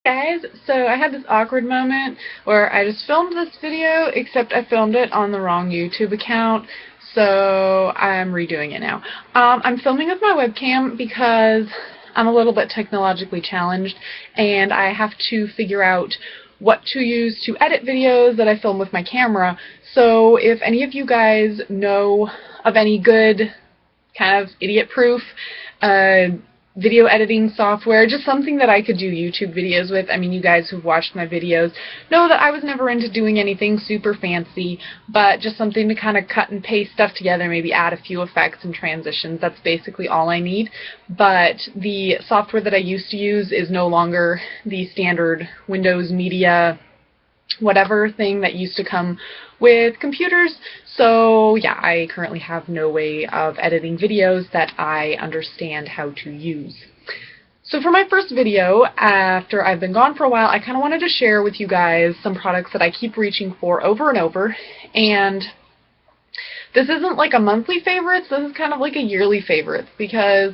Guys, so I had this awkward moment where I just filmed this video, except I filmed it on the wrong YouTube account, so I'm redoing it now. I'm filming with my webcam because I'm a little bit technologically challenged, and I have to figure out what to use to edit videos that I film with my camera. So if any of you guys know of any good kind of idiot-proof video editing software, just something that I could do YouTube videos with. I mean, you guys who've watched my videos know that I was never into doing anything super fancy, but just something to kind of cut and paste stuff together, maybe add a few effects and transitions. That's basically all I need. But the software that I used to use is no longer the standard Windows Media whatever thing that used to come with computers. So yeah, I currently have no way of editing videos that I understand how to use. So for my first video, after I've been gone for a while, I kind of wanted to share with you guys some products that I keep reaching for over and over. And this isn't like a monthly favorites, this is kind of like a yearly favorites, because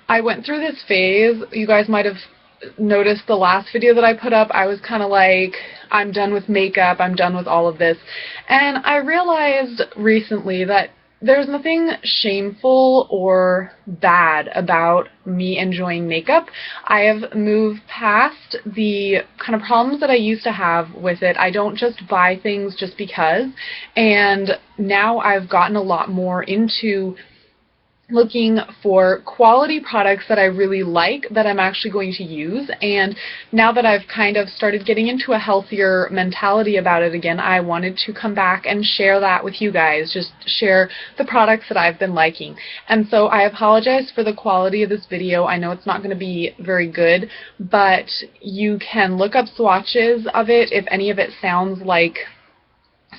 I went through this phase. You guys might have noticed the last video that I put up, I was kind of like, I'm done with makeup, I'm done with all of this. And I realized recently that there's nothing shameful or bad about me enjoying makeup. I have moved past the kind of problems that I used to have with it. I don't just buy things just because, and now I've gotten a lot more into looking for quality products that I really like that I'm actually going to use. And now that I've kind of started getting into a healthier mentality about it again, I wanted to come back and share that with you guys, just share the products that I've been liking. And so I apologize for the quality of this video. I know it's not going to be very good, but you can look up swatches of it if any of it sounds like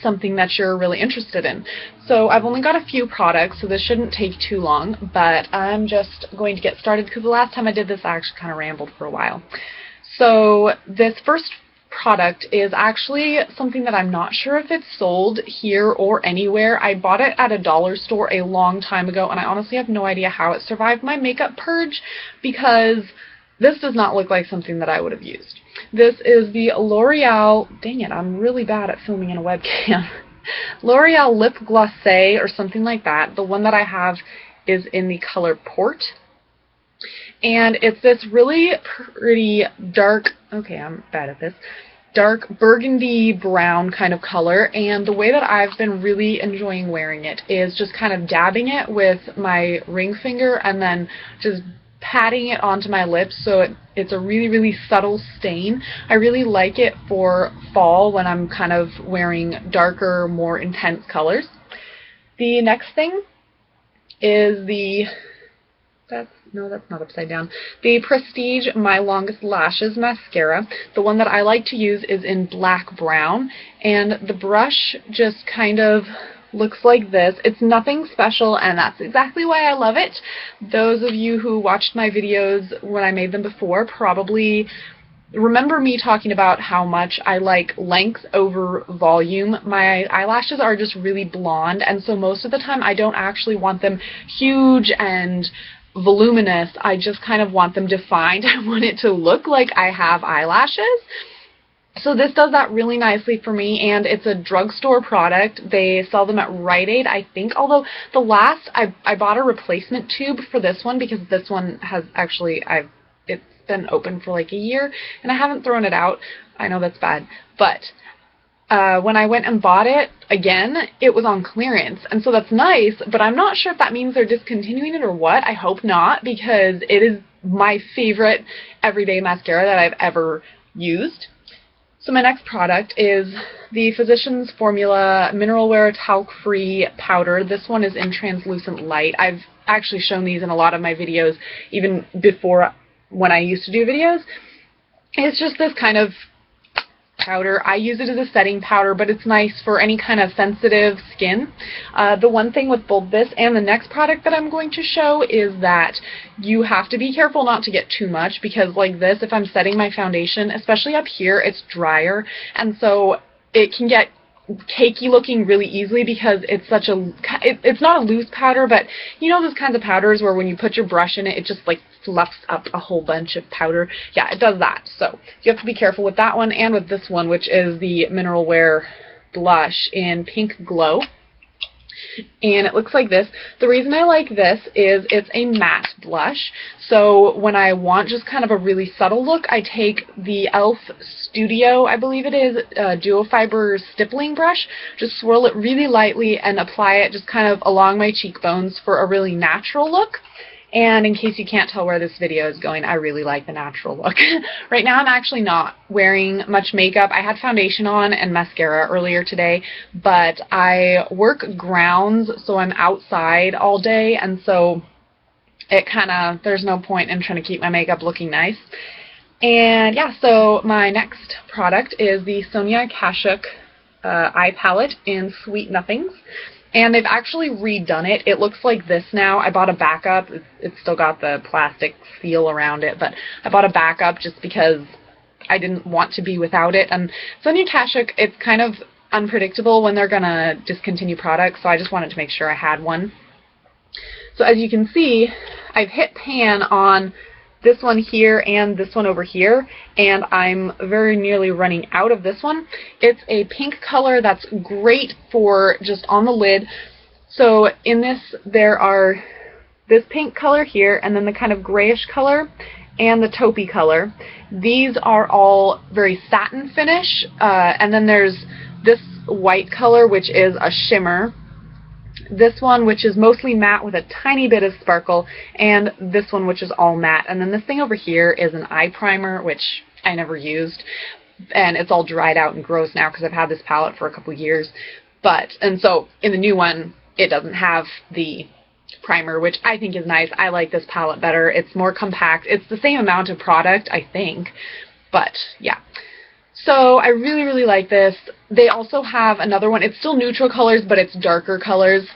something that you're really interested in. So I've only got a few products, so this shouldn't take too long, but I'm just going to get started because the last time I did this I actually kind of rambled for a while. So this first product is actually something that I'm not sure if it's sold here or anywhere. I bought it at a dollar store a long time ago, and I honestly have no idea how it survived my makeup purge, because this does not look like something that I would have used. This is the L'Oreal, dang it, I'm really bad at filming in a webcam. L'Oreal Lip Glacé or something like that. The one that I have is in the color Port. And it's this really pretty dark, okay, I'm bad at this, dark burgundy brown kind of color. And the way that I've been really enjoying wearing it is just kind of dabbing it with my ring finger and then just patting it onto my lips, so it's a really, really subtle stain. I really like it for fall when I'm kind of wearing darker, more intense colors. The next thing is that's not upside down. The Prestige My Longest Lashes mascara. The one that I like to use is in black brown, and the brush just kind of looks like this. It's nothing special, and that's exactly why I love it. Those of you who watched my videos when I made them before probably remember me talking about how much I like length over volume. My eyelashes are just really blonde, and so most of the time I don't actually want them huge and voluminous. I just kind of want them defined. I want it to look like I have eyelashes. So this does that really nicely for me, and it's a drugstore product. They sell them at Rite Aid, I think, although the last, I bought a replacement tube for this one because this one has actually, it's been open for like a year, and I haven't thrown it out. I know that's bad, but when I went and bought it again, it was on clearance, and so that's nice, but I'm not sure if that means they're discontinuing it or what. I hope not, because it is my favorite everyday mascara that I've ever used. So my next product is the Physicians Formula Mineral Wear Talc-Free Powder. This one is in translucent light. I've actually shown these in a lot of my videos, even before when I used to do videos. It's just this kind of powder. I use it as a setting powder, but it's nice for any kind of sensitive skin. The one thing with both this and the next product that I'm going to show is that you have to be careful not to get too much, because like this, if I'm setting my foundation, especially up here, it's drier, and so it can get cakey looking really easily because it's such a, it's not a loose powder, but you know those kinds of powders where when you put your brush in it, it just like fluffs up a whole bunch of powder. Yeah, it does that. So you have to be careful with that one and with this one, which is the Mineral Wear blush in Pink Glow. And it looks like this. The reason I like this is it's a matte blush. So when I want just kind of a really subtle look, I take the e.l.f. Studio, I believe it is, Duo Fiber stippling brush, just swirl it really lightly and apply it just kind of along my cheekbones for a really natural look. And in case you can't tell where this video is going, I really like the natural look. Right now I'm actually not wearing much makeup. I had foundation on and mascara earlier today, but I work grounds, so I'm outside all day, and so it kind of, there's no point in trying to keep my makeup looking nice. And yeah, so my next product is the Sonia Kashuk eye palette in Sweet Nothings. And they've actually redone it. It looks like this now. I bought a backup. It's still got the plastic seal around it, but I bought a backup just because I didn't want to be without it. And Sonia Kashuk, it's kind of unpredictable when they're going to discontinue products, so I just wanted to make sure I had one. So as you can see, I've hit pan on this one here and this one over here, and I'm very nearly running out of this one. It's a pink color that's great for just on the lid. So in this, there are this pink color here, and then the kind of grayish color, and the taupey color. These are all very satin finish, and then there's this white color, which is a shimmer. This one, which is mostly matte with a tiny bit of sparkle, and this one, which is all matte. And then this thing over here is an eye primer, which I never used, and it's all dried out and gross now because I've had this palette for a couple years. And so in the new one, it doesn't have the primer, which I think is nice. I like this palette better. It's more compact. It's the same amount of product, I think, but yeah. So I really, really like this. They also have another one. It's still neutral colors, but it's darker colors.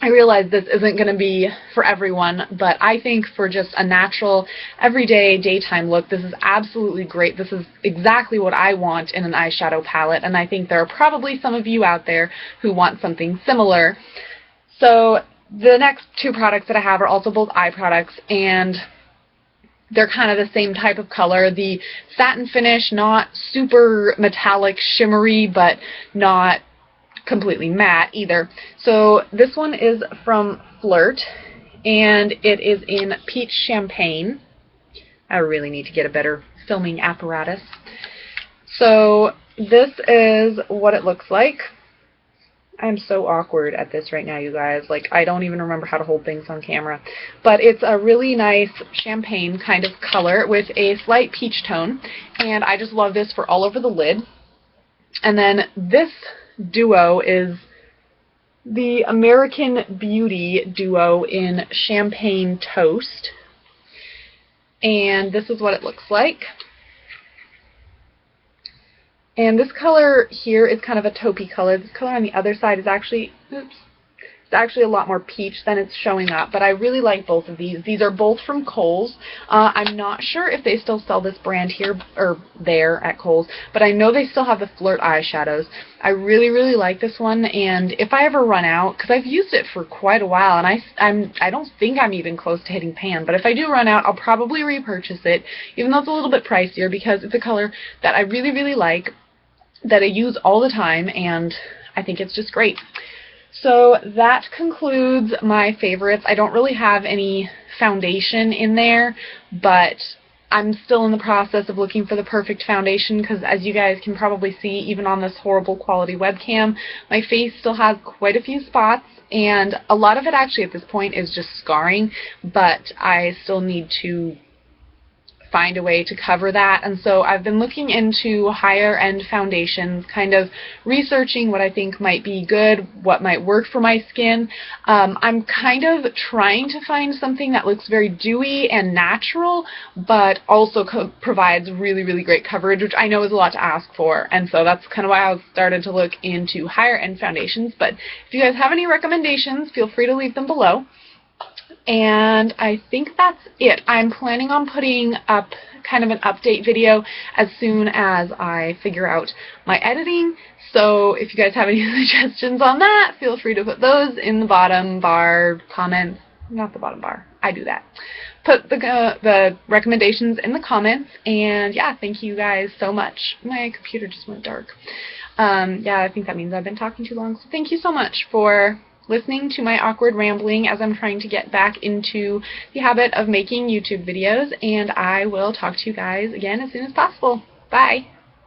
I realize this isn't going to be for everyone, but I think for just a natural, everyday, daytime look, this is absolutely great. This is exactly what I want in an eyeshadow palette, and I think there are probably some of you out there who want something similar. So the next two products that I have are also both eye products, and they're kind of the same type of color. The satin finish, not super metallic shimmery, but not completely matte either. So this one is from Flirt, and it is in Peach Champagne. I really need to get a better filming apparatus. So this is what it looks like. I'm so awkward at this right now, you guys. Like, I don't even remember how to hold things on camera. But it's a really nice champagne kind of color with a slight peach tone. And I just love this for all over the lid. And then this duo is the American Beauty duo in Champagne Toast. And this is what it looks like. And this color here is kind of a taupey color. This color on the other side is actually, it's actually a lot more peach than it's showing up. But I really like both of these. These are both from Kohl's. I'm not sure if they still sell this brand here or there at Kohl's, but I know they still have the Flirt eyeshadows. I really, really like this one, and if I ever run out, because I've used it for quite a while, and I don't think I'm even close to hitting pan, but if I do run out, I'll probably repurchase it, even though it's a little bit pricier, because it's a color that I really, really like, that I use all the time, and I think it's just great. So that concludes my favorites. I don't really have any foundation in there, but I'm still in the process of looking for the perfect foundation because, as you guys can probably see, even on this horrible quality webcam, my face still has quite a few spots, and a lot of it actually at this point is just scarring, but I still need to find a way to cover that. And so I've been looking into higher end foundations, kind of researching what I think might be good, what might work for my skin. I'm kind of trying to find something that looks very dewy and natural, but also provides really, really great coverage, which I know is a lot to ask for. And so that's kind of why I started to look into higher end foundations. But if you guys have any recommendations, feel free to leave them below. and I think that's it. I'm planning on putting up kind of an update video as soon as I figure out my editing. So if you guys have any suggestions on that, feel free to put those in the bottom bar comments. Not the bottom bar. I do that. Put the recommendations in the comments, and yeah, thank you guys so much. My computer just went dark. Yeah, I think that means I've been talking too long. So thank you so much for listening to my awkward rambling as I'm trying to get back into the habit of making YouTube videos, and I will talk to you guys again as soon as possible. Bye!